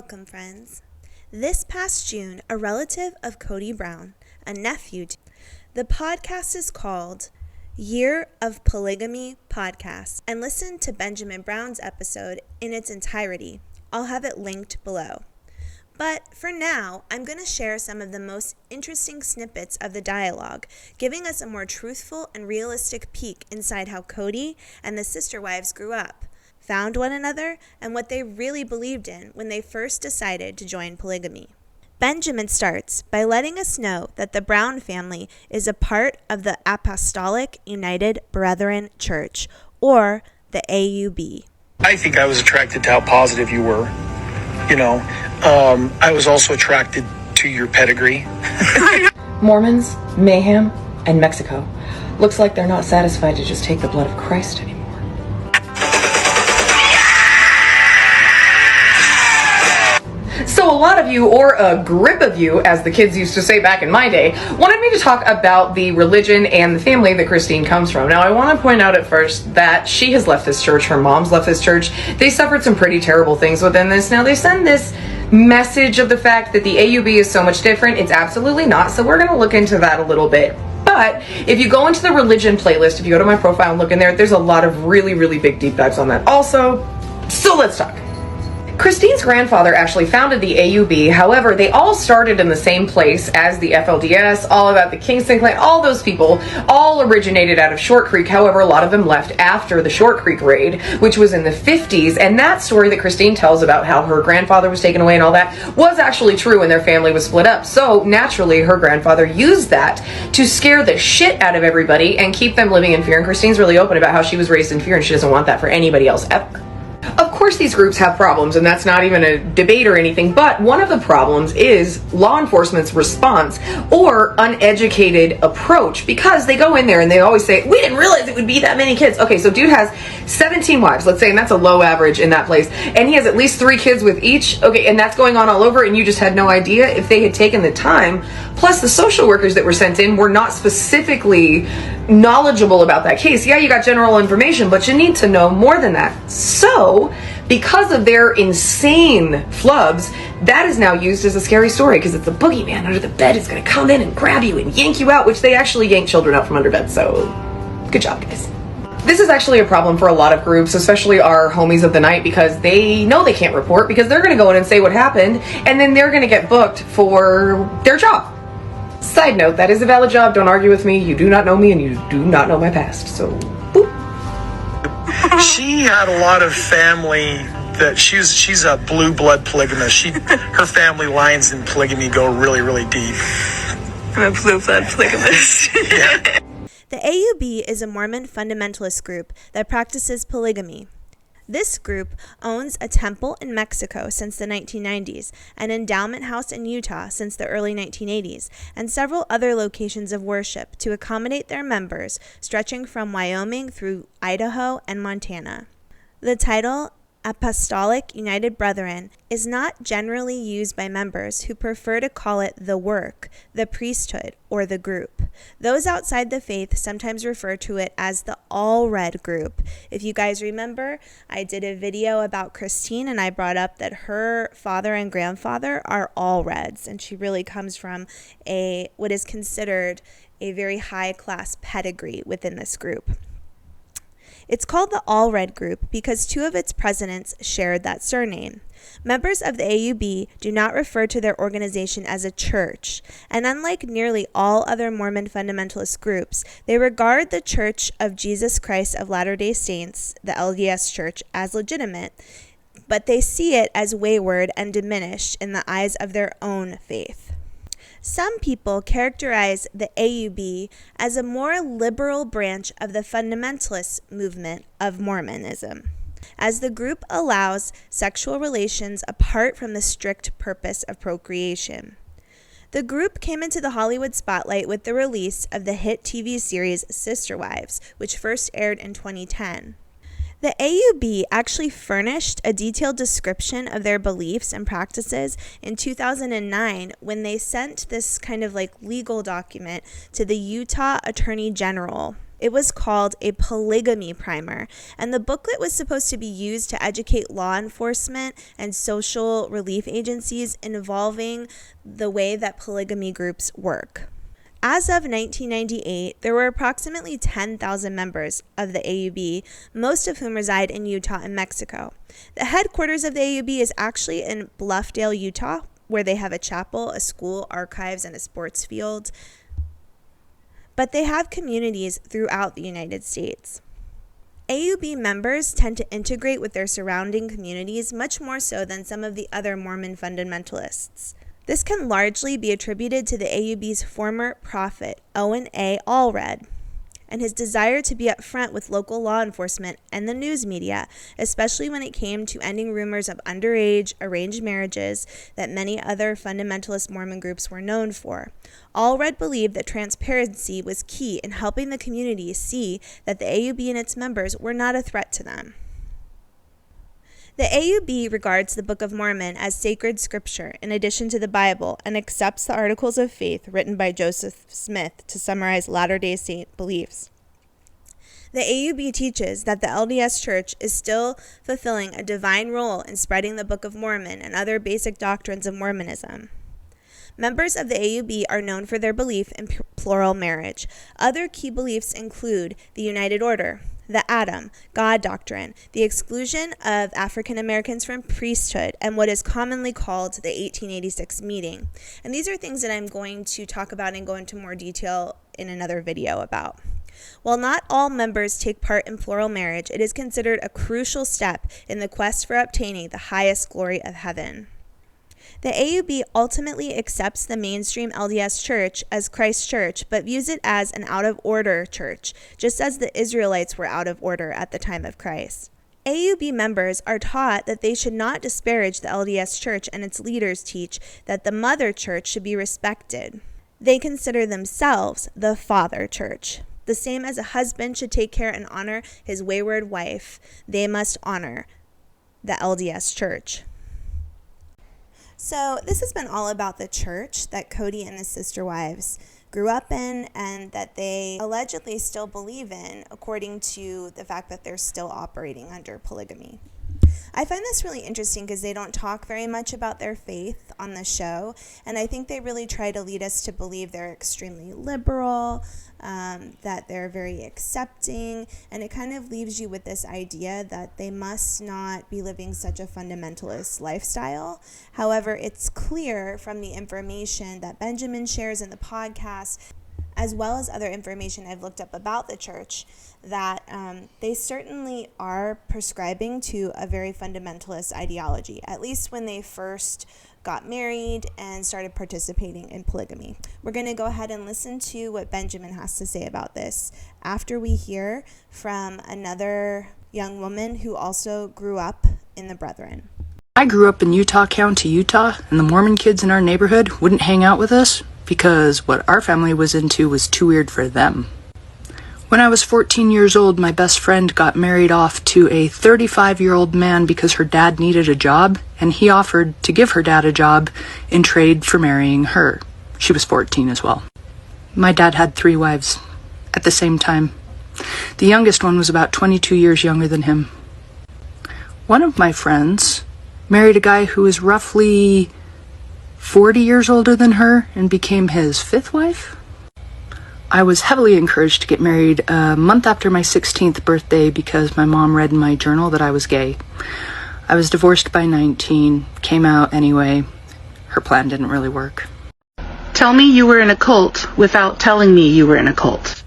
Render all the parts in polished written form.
Welcome, friends. This past June, a relative of Cody Brown, a nephew, the podcast is called Year of Polygamy Podcast, and listen to Benjamin Brown's episode in its entirety. I'll have it linked below. But for now, I'm going to share some of the most interesting snippets of the dialogue, giving us a more truthful and realistic peek inside how Cody and the sister wives grew up, found one another, and what they really believed in when they first decided to join polygamy. Benjamin starts by letting us know that the Brown family is a part of the Apostolic United Brethren Church, or the AUB. I think I was attracted to how positive you were. I was also attracted to your pedigree. Mormons, mayhem, and Mexico. Looks like they're not satisfied to just take the blood of Christ anymore. So a lot of you, or a grip of you, as the kids used to say back in my day, wanted me to talk about the religion and the family that Christine comes from. Now, I want to point out at first that she has left this church, her mom's left this church. They suffered some pretty terrible things within this. Now, they send this message of the fact that the AUB is so much different. It's absolutely not, so we're going to look into that a little bit. But if you go into the religion playlist, if you go to my profile and look in there's a lot of really, really big deep dives on that also. So let's talk. Christine's grandfather actually founded the AUB. However, they all started in the same place as the FLDS, all about the Kingston clan, all those people, all originated out of Short Creek. However, a lot of them left after the Short Creek raid, which was in the 50s. And that story that Christine tells about how her grandfather was taken away and all that was actually true, and their family was split up. So naturally, her grandfather used that to scare the shit out of everybody and keep them living in fear. And Christine's really open about how she was raised in fear, and she doesn't want that for anybody else ever. Of course, these groups have problems, and that's not even a debate or anything, but one of the problems is law enforcement's response or uneducated approach, because they go in there and they always say, we didn't realize it would be that many kids. Okay, so dude has 17 wives, let's say, and that's a low average in that place, and he has at least 3 kids with each. Okay, and that's going on all over, and you just had no idea. If they had taken the time, plus the social workers that were sent in were not specifically knowledgeable about that case. Yeah, you got general information, but you need to know more than that. So, because of their insane flubs, that is now used as a scary story, because it's the boogeyman under the bed is going to come in and grab you and yank you out, which they actually yank children out from under bed. So, good job, guys. This is actually a problem for a lot of groups, especially our homies of the night, because they know they can't report, because they're going to go in and say what happened, and then they're going to get booked for their job. Side note, that is a valid job. Don't argue with me. You do not know me, and you do not know my past. So, boop. She had a lot of family that she's a blue blood polygamist. Her family lines in polygamy go really, really deep. I'm a blue blood polygamist. Yeah. The AUB is a Mormon fundamentalist group that practices polygamy. This group owns a temple in Mexico since the 1990s, an endowment house in Utah since the early 1980s, and several other locations of worship to accommodate their members, stretching from Wyoming through Idaho and Montana. The title Apostolic United Brethren is not generally used by members who prefer to call it the work, the priesthood, or the group. Those outside the faith sometimes refer to it as the All Red group. If you guys remember, I did a video about Christine, and I brought up that her father and grandfather are All Reds, and she really comes from what is considered a very high class pedigree within this group. It's called the All Red Group because 2 of its presidents shared that surname. Members of the AUB do not refer to their organization as a church, and unlike nearly all other Mormon fundamentalist groups, they regard the Church of Jesus Christ of Latter-day Saints, the LDS Church, as legitimate, but they see it as wayward and diminished in the eyes of their own faith. Some people characterize the AUB as a more liberal branch of the fundamentalist movement of Mormonism, as the group allows sexual relations apart from the strict purpose of procreation. The group came into the Hollywood spotlight with the release of the hit TV series Sister Wives, which first aired in 2010. The AUB actually furnished a detailed description of their beliefs and practices in 2009 when they sent this kind of like legal document to the Utah Attorney General. It was called a polygamy primer, and the booklet was supposed to be used to educate law enforcement and social relief agencies involving the way that polygamy groups work. As of 1998, there were approximately 10,000 members of the AUB, most of whom reside in Utah and Mexico. The headquarters of the AUB is actually in Bluffdale, Utah, where they have a chapel, a school, archives, and a sports field. But they have communities throughout the United States. AUB members tend to integrate with their surrounding communities much more so than some of the other Mormon fundamentalists. This can largely be attributed to the AUB's former prophet, Owen A. Allred, and his desire to be upfront with local law enforcement and the news media, especially when it came to ending rumors of underage, arranged marriages that many other fundamentalist Mormon groups were known for. Allred believed that transparency was key in helping the community see that the AUB and its members were not a threat to them. The AUB regards the Book of Mormon as sacred scripture in addition to the Bible and accepts the Articles of Faith written by Joseph Smith to summarize Latter-day Saint beliefs. The AUB teaches that the LDS Church is still fulfilling a divine role in spreading the Book of Mormon and other basic doctrines of Mormonism. Members of the AUB are known for their belief in plural marriage. Other key beliefs include the United Order, the Adam, God doctrine, the exclusion of African Americans from priesthood, and what is commonly called the 1886 meeting. And these are things that I'm going to talk about and go into more detail in another video about. While not all members take part in plural marriage, it is considered a crucial step in the quest for obtaining the highest glory of heaven. The AUB ultimately accepts the mainstream LDS Church as Christ's church, but views it as an out-of-order church, just as the Israelites were out of order at the time of Christ. AUB members are taught that they should not disparage the LDS Church, and its leaders teach that the mother church should be respected. They consider themselves the father church. The same as a husband should take care and honor his wayward wife, they must honor the LDS Church. So this has been all about the church that Cody and his sister wives grew up in and that they allegedly still believe in, according to the fact that they're still operating under polygamy. I find this really interesting because they don't talk very much about their faith on the show, and I think they really try to lead us to believe they're extremely liberal, that they're very accepting, and it kind of leaves you with this idea that they must not be living such a fundamentalist lifestyle. However, it's clear from the information that Benjamin shares in the podcast, as well as other information I've looked up about the church, that they certainly are prescribing to a very fundamentalist ideology, at least when they first got married and started participating in polygamy. We're going to go ahead and listen to what Benjamin has to say about this after we hear from another young woman who also grew up in the Brethren. I grew up in Utah County, Utah, and the Mormon kids in our neighborhood wouldn't hang out with us because what our family was into was too weird for them. When I was 14 years old, my best friend got married off to a 35-year-old man because her dad needed a job, and he offered to give her dad a job in trade for marrying her. She was 14 as well. My dad had 3 wives at the same time. The youngest one was about 22 years younger than him. One of my friends married a guy who was roughly 40 years older than her and became his 5th wife. I was heavily encouraged to get married a month after my 16th birthday because my mom read in my journal that I was gay. I was divorced by 19, came out anyway. Her plan didn't really work. Tell me you were in a cult without telling me you were in a cult.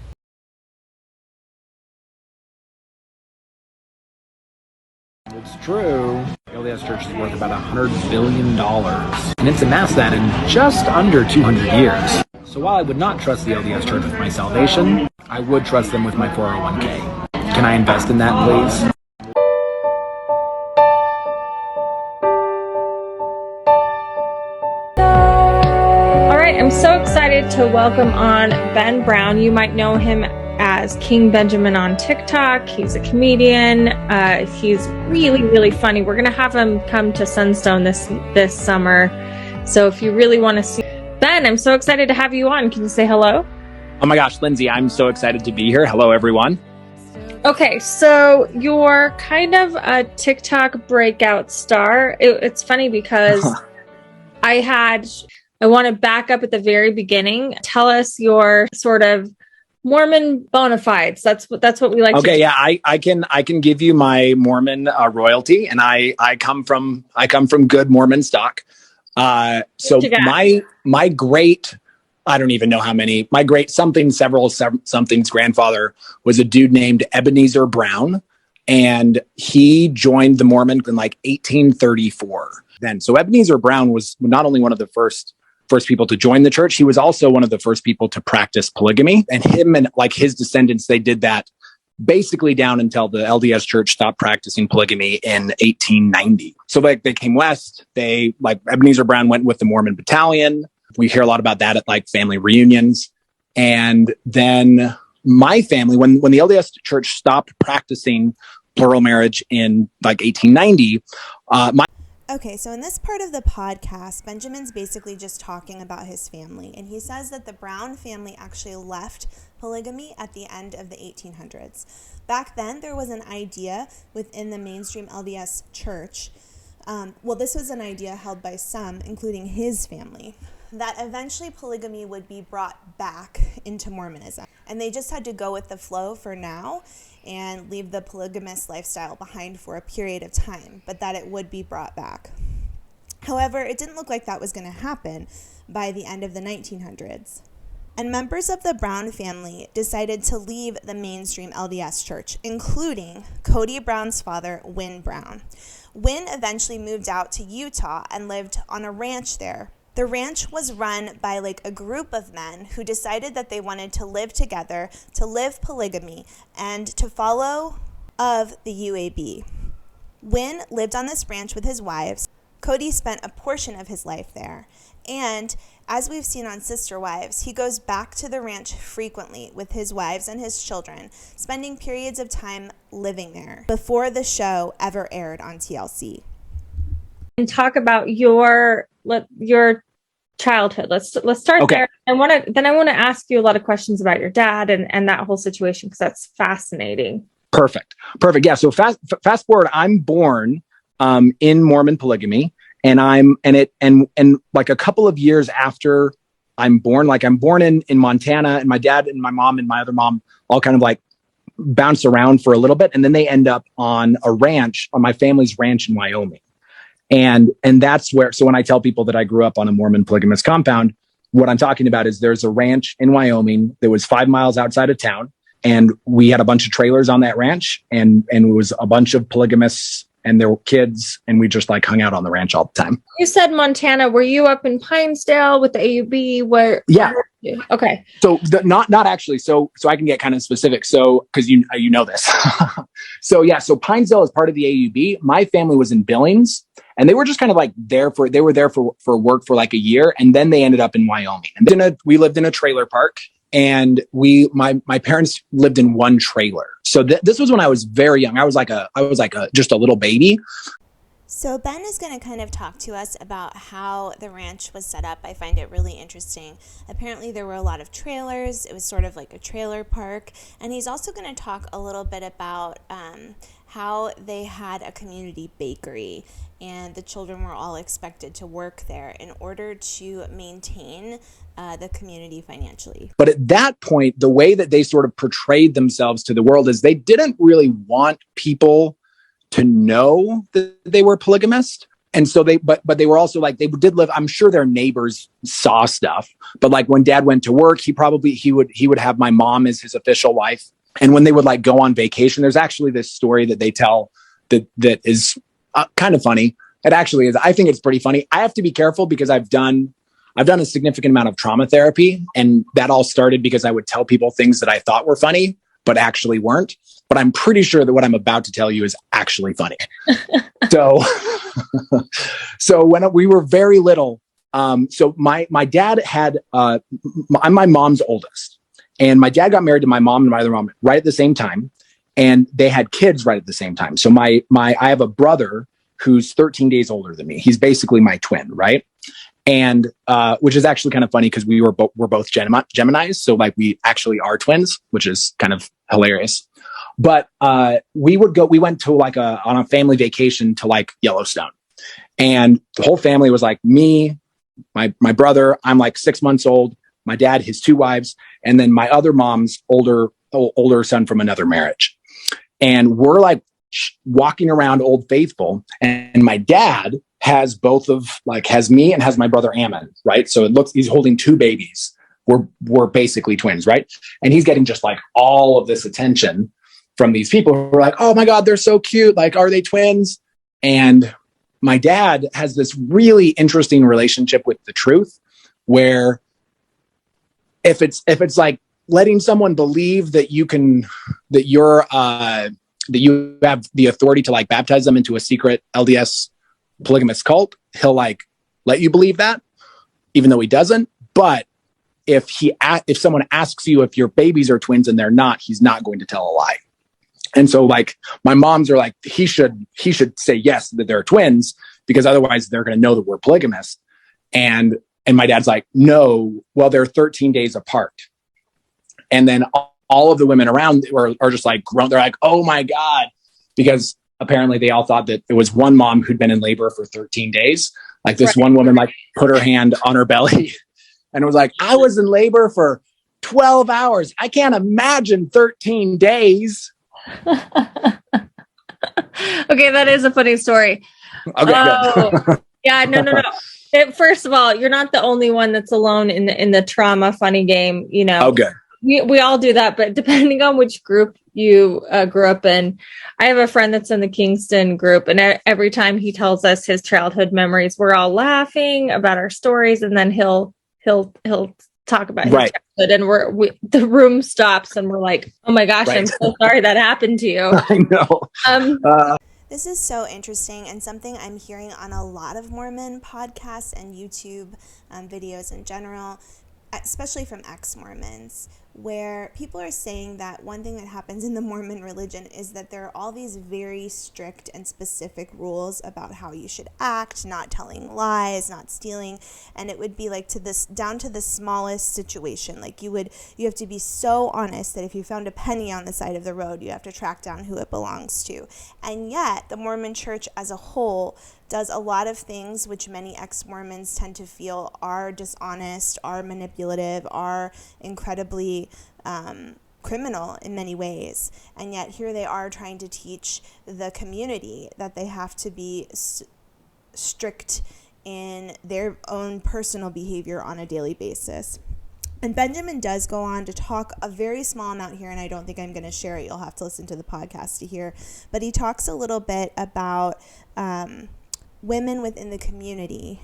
It's true. The LDS Church is worth about $100 billion. And it's amassed that in just under 200 years. So while I would not trust the LDS Church with my salvation, I would trust them with my 401k. Can I invest in that, please? All right, I'm so excited to welcome on Ben Brown. You might know him as King Benjamin on TikTok. He's a comedian. He's really, really funny. We're going to have him come to Sunstone this summer. So if you really want to see Ben, I'm so excited to have you on. Can you say hello? Oh my gosh, Lindsay, I'm so excited to be here. Hello, everyone. Okay, so you're kind of a TikTok breakout star. It's funny because I want to back up at the very beginning. Tell us your sort of Mormon bona fides. That's what we like to do. Yeah, I can give you my Mormon royalty, and I come from good Mormon stock. So my great, I don't even know how many, my great something's grandfather was a dude named Ebenezer Brown, and he joined the Mormon in like 1834. Then, so Ebenezer Brown was not only one of the first people to join the church, he was also one of the first people to practice polygamy. And him and like his descendants, they did that basically down until the LDS church stopped practicing polygamy in 1890. So like they came west, like Ebenezer Brown went with the Mormon battalion. We hear a lot about that at like family reunions. And then my family, when the LDS church stopped practicing plural marriage in like 1890, Okay, so in this part of the podcast, Benjamin's basically just talking about his family, and he says that the Brown family actually left polygamy at the end of the 1800s. Back then, there was an idea within the mainstream LDS church, this was an idea held by some, including his family, that eventually polygamy would be brought back into Mormonism. And they just had to go with the flow for now and leave the polygamous lifestyle behind for a period of time, but that it would be brought back. However, it didn't look like that was going to happen by the end of the 1900s. And members of the Brown family decided to leave the mainstream LDS church, including Cody Brown's father, Wynn Brown. Wynn eventually moved out to Utah and lived on a ranch there. The ranch was run by like a group of men who decided that they wanted to live together, to live polygamy, and to follow of the UAB. Wynn lived on this ranch with his wives. Cody spent a portion of his life there. And as we've seen on Sister Wives, he goes back to the ranch frequently with his wives and his children, spending periods of time living there before the show ever aired on TLC. And talk about your childhood. Let's start there. I want to ask you a lot of questions about your dad and that whole situation, because that's fascinating. Perfect. Yeah. So fast forward, I'm born in Mormon polygamy, and like a couple of years after I'm born in Montana, and my dad and my mom and my other mom all kind of like bounce around for a little bit, and then they end up on a ranch, on my family's ranch in Wyoming. And that's where, so when I tell people that I grew up on a Mormon polygamous compound, what I'm talking about is there's a ranch in Wyoming that was 5 miles outside of town. And we had a bunch of trailers on that ranch, and it was a bunch of polygamists and their kids. And we just like hung out on the ranch all the time. You said Montana. Were you up in Pinesdale with the AUB? Yeah. Okay. So not actually. So I can get kind of specific. So, cause you know this. So Pinesdale is part of the AUB. My family was in Billings, and they were just kind of like there for work for like a year. And then they ended up in Wyoming, and then we lived in a trailer park, and my parents lived in one trailer. So this was when I was very young. I was like just a little baby. So Ben is going to kind of talk to us about how the ranch was set up. I find it really interesting. Apparently there were a lot of trailers. It was sort of like a trailer park. And he's also going to talk a little bit about how they had a community bakery, and the children were all expected to work there in order to maintain the community financially. But at that point, the way that they sort of portrayed themselves to the world is they didn't really want people to know that they were polygamist. And so but they were also like, they did live, I'm sure their neighbors saw stuff, but like when dad went to work, he would have my mom as his official wife. And when they would like go on vacation, there's actually this story that they tell that is kind of funny. It actually is. I think it's pretty funny. I have to be careful because I've done a significant amount of trauma therapy, and that all started because I would tell people things that I thought were funny, but actually weren't. But I'm pretty sure that what I'm about to tell you is actually funny. So when we were very little, so my dad had, I'm my mom's oldest, and my dad got married to my mom and my other mom right at the same time. And they had kids right at the same time. So I have a brother who's 13 days older than me. He's basically my twin, right? And which is actually kind of funny because we're both Geminis, so like we actually are twins, which is kind of hilarious. But we went to like on a family vacation to like Yellowstone, and the whole family was like me, my brother. I'm like 6 months old. My dad, his 2 wives, and then my other mom's older son from another marriage. And we're like walking around Old Faithful, and my dad has has me and has my brother Ammon, right? So he's holding 2 babies. We're basically twins, right? And he's getting just like all of this attention from these people who are like, oh my God, they're so cute. Like, are they twins? And my dad has this really interesting relationship with the truth, where if it's like letting someone believe that you have the authority to like baptize them into a secret LDS polygamous cult, he'll like let you believe that, even though he doesn't. But if someone asks you if your babies are twins and they're not, he's not going to tell a lie. And so like my moms are like, he should say yes, that they're twins, because otherwise they're going to know that we're polygamous. And my dad's like, no, well, they're 13 days apart. And then all of the women around are just like, they're like, oh my God, because apparently they all thought that it was one mom who'd been in labor for 13 days. Like this one woman like put her hand on her belly and it was like, I was in labor for 12 hours. I can't imagine 13 days. Okay, that is a funny story. Okay, yeah, no. First of all, you're not the only one that's alone in the trauma funny game. You know, okay. We all do that, but depending on which group you grew up in, I have a friend that's in the Kingston group, and every time he tells us his childhood memories, we're all laughing about our stories, and then he'll talk about his childhood, and the room stops, and we're like, oh my gosh, I'm so sorry that happened to you. I know. This is so interesting, and something I'm hearing on a lot of Mormon podcasts and YouTube videos in general, especially from ex-Mormons, where people are saying that one thing that happens in the Mormon religion is that there are all these very strict and specific rules about how you should act, not telling lies, not stealing, and it would be like down to the smallest situation. Like you have to be so honest that if you found a penny on the side of the road, you have to track down who it belongs to. And yet the Mormon church as a whole does a lot of things which many ex-Mormons tend to feel are dishonest, are manipulative, are incredibly criminal in many ways. And yet here they are trying to teach the community that they have to be strict in their own personal behavior on a daily basis. And Benjamin does go on to talk a very small amount here, and I don't think I'm going to share it. You'll have to listen to the podcast to hear. But he talks a little bit about women within the community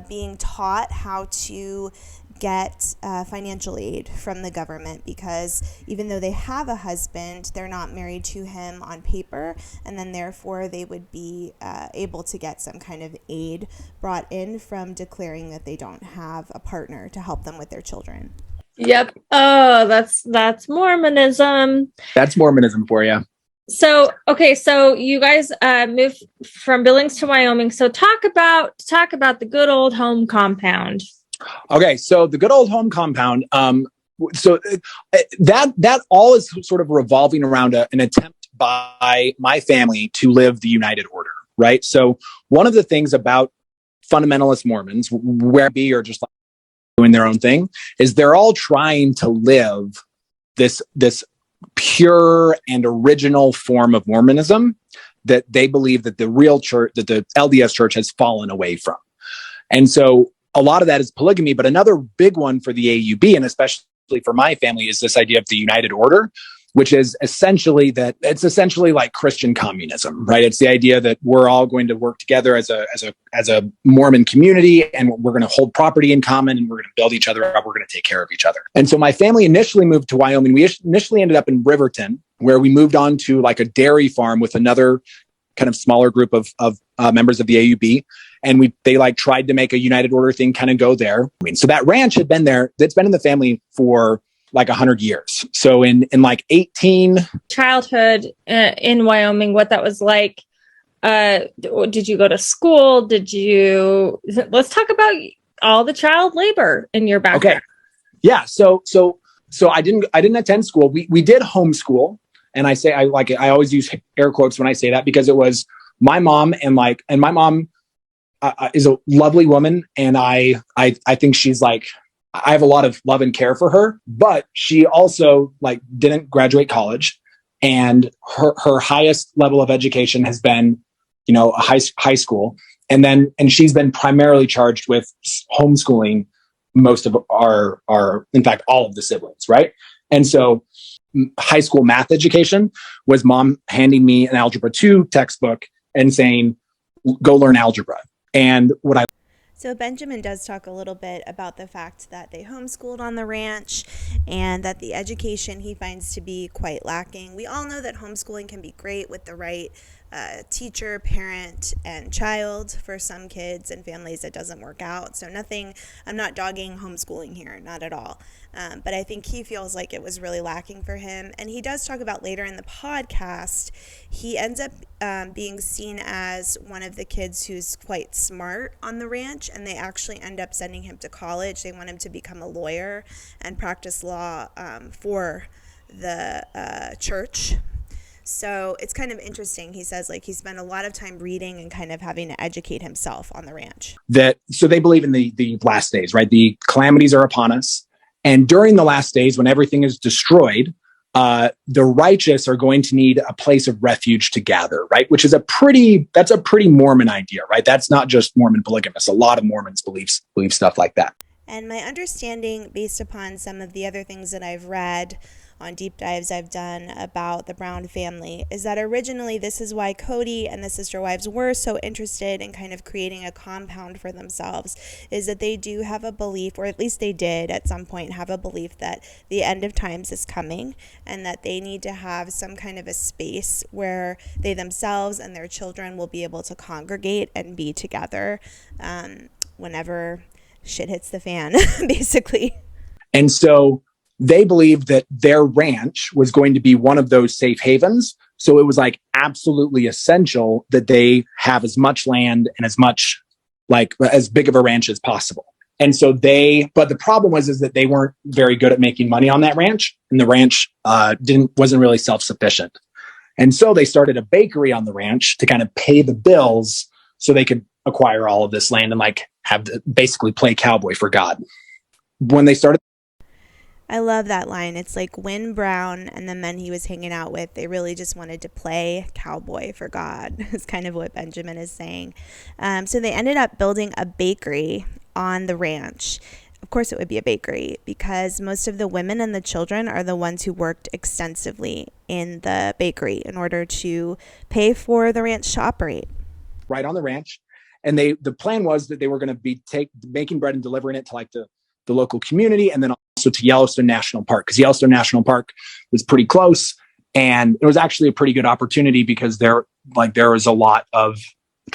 being taught how to get financial aid from the government, because even though they have a husband, they're not married to him on paper, and then therefore they would be able to get some kind of aid brought in from declaring that they don't have a partner to help them with their children. Yep. Oh, that's Mormonism. That's Mormonism for you. So, okay, so you guys moved from Billings to Wyoming. So talk about the good old home compound. Okay, so the good old home compound. So that all is sort of revolving around an attempt by my family to live the United Order, right? So one of the things about fundamentalist Mormons, where be or just like doing their own thing, is they're all trying to live this pure and original form of Mormonism that they believe that the real church, that the LDS church has fallen away from. And so a lot of that is polygamy, but another big one for the AUB, and especially for my family, is this idea of the United Order, which is essentially like Christian communism, right? It's the idea that we're all going to work together as a Mormon community, and we're going to hold property in common, and we're going to build each other up. We're going to take care of each other. And so my family initially moved to Wyoming. We initially ended up in Riverton, where we moved on to like a dairy farm with another kind of smaller group of members of the AUB. And they like tried to make a United Order thing kind of go there. I mean, so that ranch had been there. That's been in the family for like 100 years. So in like 18 childhood in Wyoming, what that was like. Did you go to school? Let's talk about all the child labor in your background. Okay. Yeah. So I didn't attend school. We did homeschool. And I always use air quotes when I say that, because it was my mom and my mom is a lovely woman. And I think she's like, I have a lot of love and care for her, but she also like didn't graduate college, and her highest level of education has been, a high school. And she's been primarily charged with homeschooling most of our, in fact, all of the siblings. Right. And so high school math education was mom handing me an algebra 2 textbook and saying, go learn algebra. And So Benjamin does talk a little bit about the fact that they homeschooled on the ranch and that the education he finds to be quite lacking. We all know that homeschooling can be great with the right teacher, parent, and child. For some kids and families, it doesn't work out. So I'm not dogging homeschooling here, not at all. But I think he feels like it was really lacking for him. And he does talk about later in the podcast, he ends up being seen as one of the kids who's quite smart on the ranch, and they actually end up sending him to college. They want him to become a lawyer and practice law for the church. So it's kind of interesting. He says like he spent a lot of time reading and kind of having to educate himself on the ranch. So they believe in the last days, right? The calamities are upon us. And during the last days, when everything is destroyed, the righteous are going to need a place of refuge to gather, right? Which is that's a pretty Mormon idea, right? That's not just Mormon polygamists. A lot of Mormons believe stuff like that. And my understanding, based upon some of the other things that I've read on deep dives I've done about the Brown family, is that originally this is why Cody and the sister wives were so interested in kind of creating a compound for themselves, is that they do have a belief, or at least they did at some point have a belief, that the end of times is coming and that they need to have some kind of a space where they themselves and their children will be able to congregate and be together whenever shit hits the fan, basically. And so they believed that their ranch was going to be one of those safe havens. So it was like absolutely essential that they have as much land and as big of a ranch as possible. And so but the problem is that they weren't very good at making money on that ranch, and the ranch wasn't really self-sufficient. And so they started a bakery on the ranch to kind of pay the bills so they could acquire all of this land and like basically play cowboy for God. When they started, I love that line. It's like Win Brown and the men he was hanging out with, they really just wanted to play cowboy for God, is kind of what Benjamin is saying. So they ended up building a bakery on the ranch. Of course it would be a bakery, because most of the women and the children are the ones who worked extensively in the bakery in order to pay for the ranch to operate. Right on the ranch. And the plan was that they were going to be making bread and delivering it to like the local community, and then also to Yellowstone National Park, because Yellowstone National Park was pretty close, and it was actually a pretty good opportunity because there was a lot of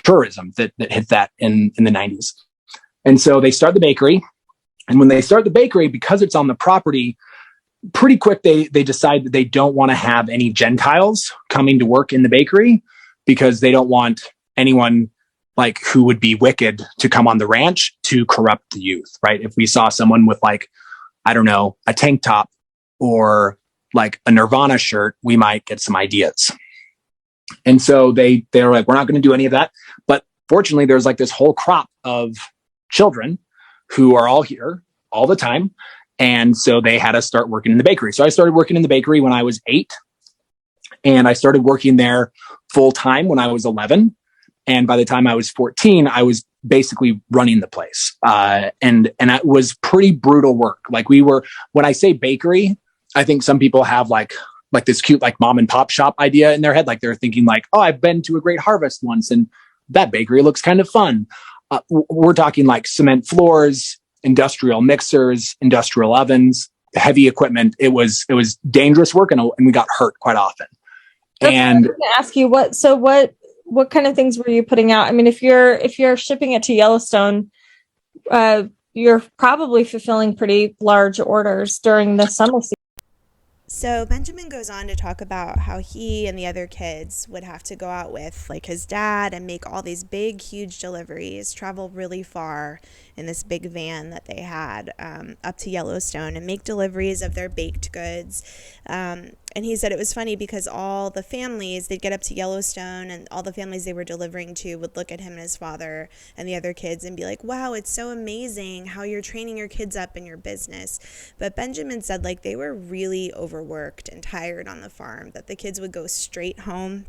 tourism that hit that in the 90s. And so they start the bakery, and when they start the bakery, because it's on the property, pretty quick they decide that they don't want to have any Gentiles coming to work in the bakery, because they don't want anyone like who would be wicked to come on the ranch to corrupt the youth, right? If we saw someone with like, I don't know, a tank top or like a Nirvana shirt, we might get some ideas. And so they're like, we're not going to do any of that. But fortunately, there's like this whole crop of children who are all here all the time. And so they had us start working in the bakery. So I started working in the bakery when I was 8, and I started working there full time when I was 11. And by the time I was 14, I was basically running the place. And it was pretty brutal work. Like when I say bakery, I think some people have like this cute, like mom and pop shop idea in their head. Like they're thinking like, oh, I've been to a Great Harvest once and that bakery looks kind of fun. We're talking like cement floors, industrial mixers, industrial ovens, heavy equipment. It was dangerous work, and we got hurt quite often. And I'm going to ask you what kind of things were you putting out? I mean, if you're shipping it to Yellowstone, you're probably fulfilling pretty large orders during the summer season. So Benjamin goes on to talk about how he and the other kids would have to go out with like his dad and make all these big, huge deliveries, travel really far in this big van that they had up to Yellowstone and make deliveries of their baked goods. And he said it was funny because all the families, they'd get up to Yellowstone and all the families they were delivering to would look at him and his father and the other kids and be like, wow, it's so amazing how you're training your kids up in your business. But Benjamin said like they were really overworked and tired on the farm, that the kids would go straight home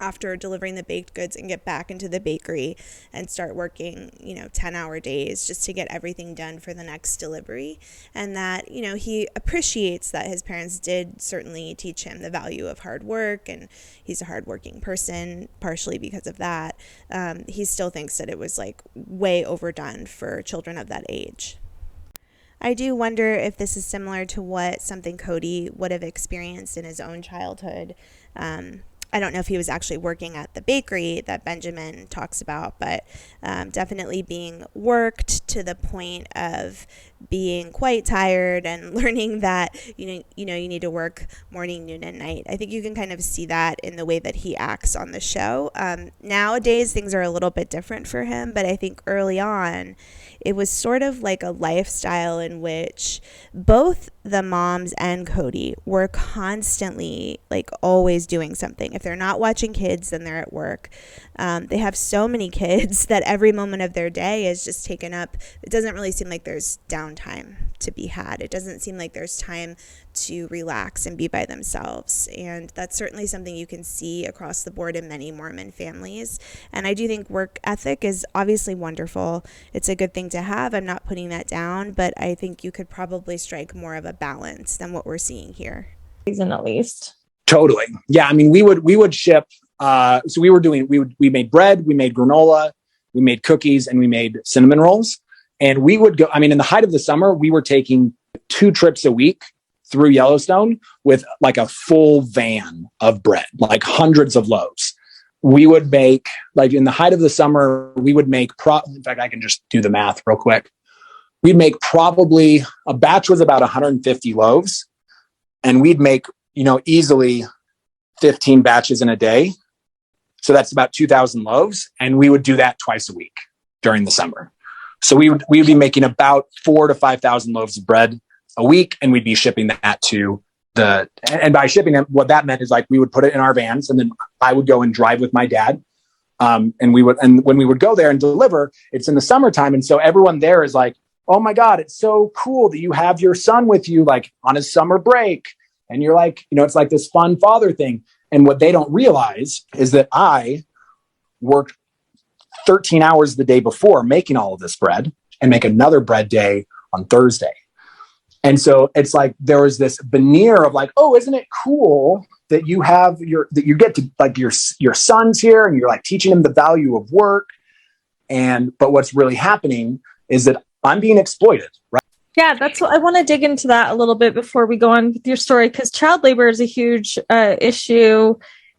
after delivering the baked goods and get back into the bakery and start working, 10-hour days just to get everything done for the next delivery. And that, he appreciates that his parents did certainly teach him the value of hard work, and he's a hardworking person, partially because of that. He still thinks that it was like way overdone for children of that age. I do wonder if this is similar to what something Cody would have experienced in his own childhood. I don't know if he was actually working at the bakery that Benjamin talks about, but definitely being worked to the point of being quite tired and learning that you need to work morning, noon, and night. I think you can kind of see that in the way that he acts on the show. Nowadays, things are a little bit different for him, but I think early on, it was sort of like a lifestyle in which both the moms and Cody were constantly like always doing something. If they're not watching kids, then they're at work. They have so many kids that every moment of their day is just taken up. It doesn't really seem like there's downtime to be had. It doesn't seem like there's time to relax and be by themselves. And that's certainly something you can see across the board in many Mormon families. And I do think work ethic is obviously wonderful. It's a good thing to have. I'm not putting that down, but I think you could probably strike more of a balance than what we're seeing here. Season at least. Totally. Yeah. I mean, we would ship. So we made bread, we made granola, we made cookies, and we made cinnamon rolls. And we would go, in the height of the summer, we were taking 2 trips a week through Yellowstone with like a full van of bread, like hundreds of loaves. We would make, like in the height of the summer, we would make, in fact, I can just do the math real quick. We'd make probably, a batch was about 150 loaves, and we'd make, easily 15 batches in a day. So that's about 2,000 loaves. And we would do that twice a week during the summer. So we would be making about 4,000 to 5,000 loaves of bread a week, and we'd be shipping that to and by shipping them, what that meant is like we would put it in our vans, and then I would go and drive with my dad. And when we would go there and deliver, it's in the summertime. And so everyone there is like, oh my God, it's so cool that you have your son with you, like on his summer break. And you're like, it's like this fun father thing. And what they don't realize is that I worked 13 hours the day before making all of this bread and make another bread day on Thursday. And so it's like there was this veneer of like, oh, isn't it cool that you have that you get to like your son's here and you're like teaching him the value of work. But what's really happening is that I'm being exploited, right? Yeah, that's what I want to dig into that a little bit before we go on with your story, because child labor is a huge issue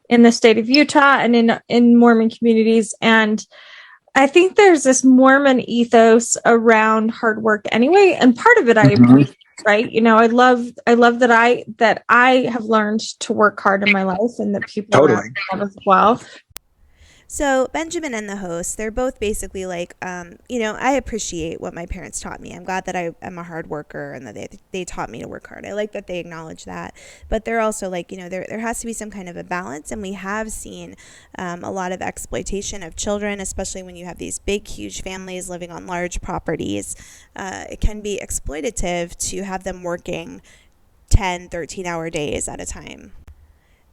in the state of Utah and in Mormon communities. And I think there's this Mormon ethos around hard work anyway. And part of it I appreciate, right? I love that I have learned to work hard in my life, and that people around me have as well. So Benjamin and the host, they're both basically like, I appreciate what my parents taught me. I'm glad that I am a hard worker and that they taught me to work hard. I like that they acknowledge that. But they're also like, there has to be some kind of a balance. And we have seen a lot of exploitation of children, especially when you have these big, huge families living on large properties. It can be exploitative to have them working 10, 13-hour days at a time.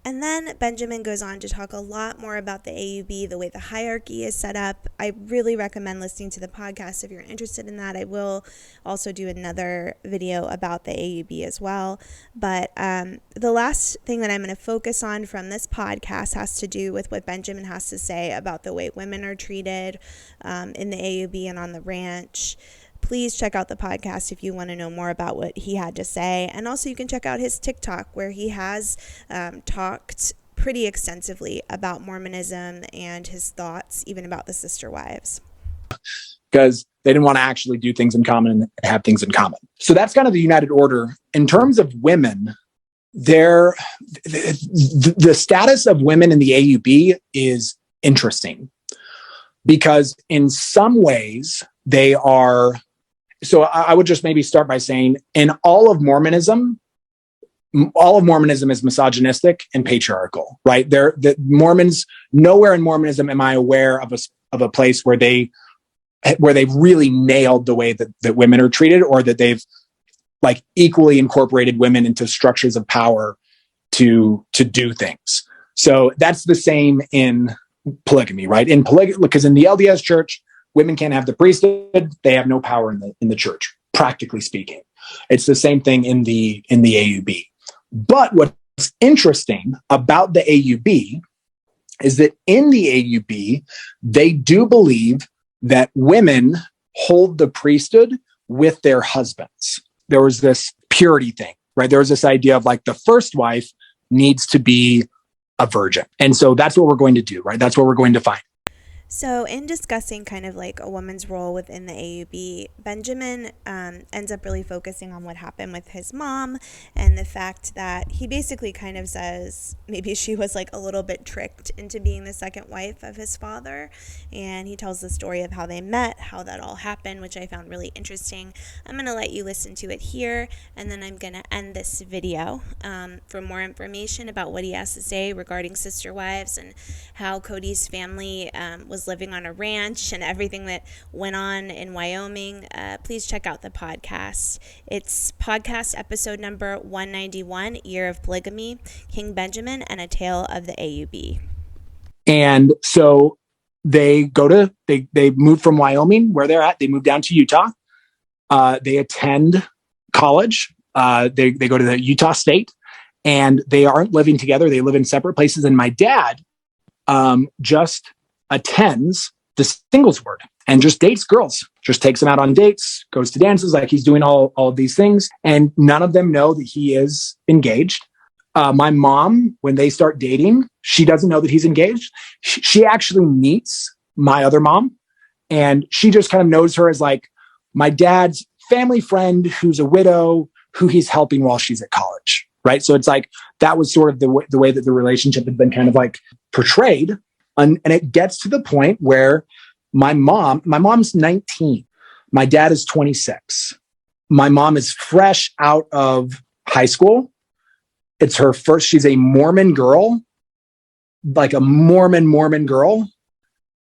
And then Benjamin goes on to talk a lot more about the AUB, the way the hierarchy is set up. I really recommend listening to the podcast if you're interested in that. I will also do another video about the AUB as well. But the last thing that I'm going to focus on from this podcast has to do with what Benjamin has to say about the way women are treated in the AUB and on the ranch. Please check out the podcast if you want to know more about what he had to say. And also you can check out his TikTok, where he has talked pretty extensively about Mormonism and his thoughts, even about the sister wives. Because they didn't want to actually do things in common and have things in common. So that's kind of the United Order. In terms of women, the status of women in the AUB is interesting because in some ways they are. So I would just maybe start by saying in all of Mormonism is misogynistic and patriarchal, right? The Mormons, nowhere in Mormonism am I aware of a place where they've really nailed the way that women are treated, or that they've like equally incorporated women into structures of power to do things. So that's the same in polygamy, right? In polygamy, because in the LDS church, women can't have the priesthood; they have no power in the church, practically speaking. It's the same thing in the AUB. But what's interesting about the AUB is that in the AUB, they do believe that women hold the priesthood with their husbands. There was this purity thing, right? There was this idea of like the first wife needs to be a virgin. And so that's what we're going to do, right? That's what we're going to find. So in discussing kind of like a woman's role within the AUB, Benjamin ends up really focusing on what happened with his mom and the fact that he basically kind of says maybe she was like a little bit tricked into being the second wife of his father. And he tells the story of how they met, how that all happened, which I found really interesting. I'm going to let you listen to it here, and then I'm going to end this video for more information about what he has to say regarding sister wives and how Cody's family was living on a ranch and everything that went on in Wyoming. Please check out the podcast. It's podcast episode number 191, Year of Polygamy, King Benjamin and a Tale of the AUB. And so they move from Wyoming, where they're at. They move down to Utah. They attend college. They go to the Utah State, and they aren't living together. They live in separate places. And my dad just attends the singles ward and just dates girls, just takes them out on dates, goes to dances, like he's doing all of these things. And none of them know that he is engaged. My mom, when they start dating, she doesn't know that he's engaged. She actually meets my other mom, and she just kind of knows her as like my dad's family friend who's a widow who he's helping while she's at college, right? So it's like that was sort of the way that the relationship had been kind of like portrayed. And it gets to the point where my mom's 19. My dad is 26. My mom is fresh out of high school. It's her first, she's a Mormon girl, like a Mormon girl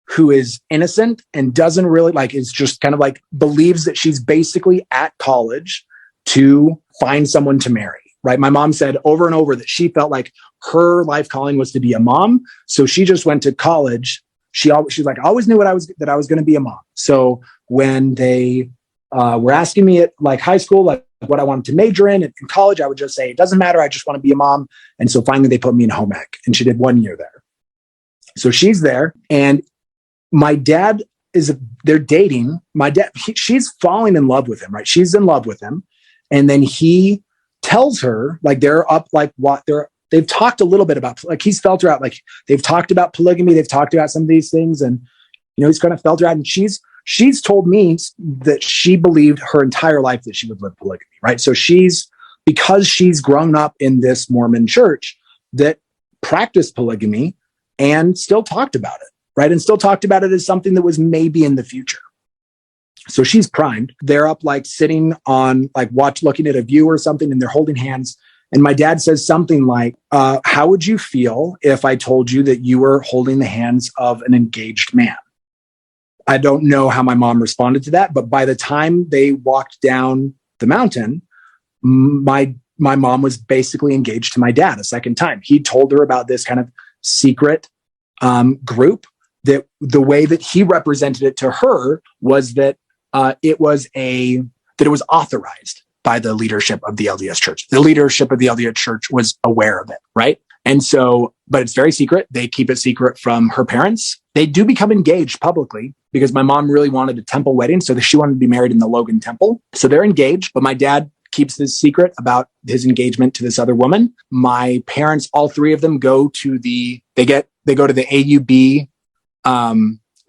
who is innocent and doesn't really like, is just kind of like believes that she's basically at college to find someone to marry. Right. My mom said over and over that she felt like her life calling was to be a mom. So she just went to college. She's like, I always knew that I was going to be a mom. So when they were asking me at like high school, like what I wanted to major in college, I would just say, it doesn't matter. I just want to be a mom. And so finally they put me in home ec, and she did 1 year there. So she's there, and my dad they're dating. My dad, she's falling in love with him, right? She's in love with him. And then he tells her, like, they're up, like they've talked a little bit about, like, he's felt her out. Like, they've talked about polygamy. They've talked about some of these things, and, you know, he's kind of felt her out. And she's told me that she believed her entire life that she would live polygamy. Right. So because she's grown up in this Mormon church that practiced polygamy and still talked about it. Right. And still talked about it as something that was maybe in the future. So she's primed. They're up, like, sitting on, like, looking at a view or something, and they're holding hands. And my dad says something like, how would you feel if I told you that you were holding the hands of an engaged man? I don't know how my mom responded to that, but by the time they walked down the mountain, my mom was basically engaged to my dad a second time. He told her about this kind of secret group, that the way that he represented it to her was that it was authorized by the leadership of the LDS Church. The leadership of the LDS Church was aware of it, right? And so, but it's very secret. They keep it secret from her parents. They do become engaged publicly because my mom really wanted a temple wedding, so that she wanted to be married in the Logan Temple. So they're engaged, but my dad keeps this secret about his engagement to this other woman. My parents, all three of them, go to the AUB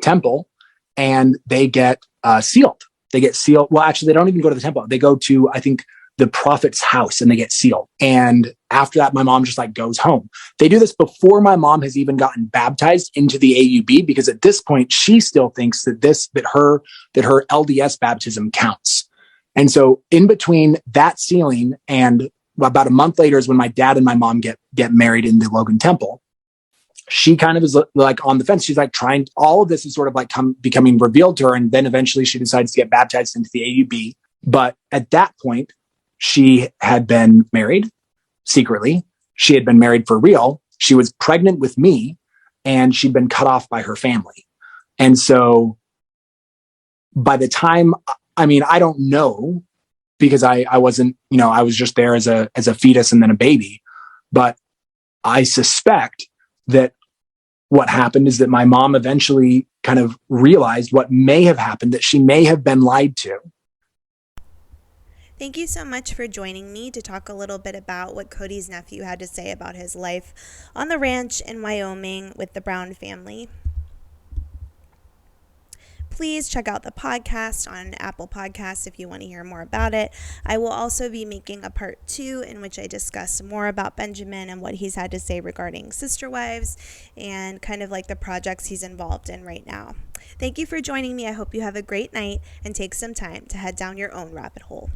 temple, and they get sealed. They get sealed. Well, actually, they don't even go to the temple. They go to, I think, the prophet's house, and they get sealed. And after that, my mom just like goes home. They do this before my mom has even gotten baptized into the AUB, because at this point she still thinks that her LDS baptism counts. And so in between that sealing and about a month later is when my dad and my mom get married in the Logan Temple. She kind of is like on the fence. She's like trying, all of this is sort of like becoming revealed to her. And then eventually she decides to get baptized into the AUB. But at that point, she had been married secretly. She had been married for real. She was pregnant with me, and she'd been cut off by her family. And so by the time, I mean, I don't know, because I wasn't, I was just there as a fetus and then a baby. But I suspect that what happened is that my mom eventually kind of realized what may have happened, that she may have been lied to. Thank you so much for joining me to talk a little bit about what Cody's nephew had to say about his life on the ranch in Wyoming with the Brown family. Please check out the podcast on Apple Podcasts if you want to hear more about it. I will also be making a part 2 in which I discuss more about Benjamin and what he's had to say regarding sister wives and kind of like the projects he's involved in right now. Thank you for joining me. I hope you have a great night and take some time to head down your own rabbit hole.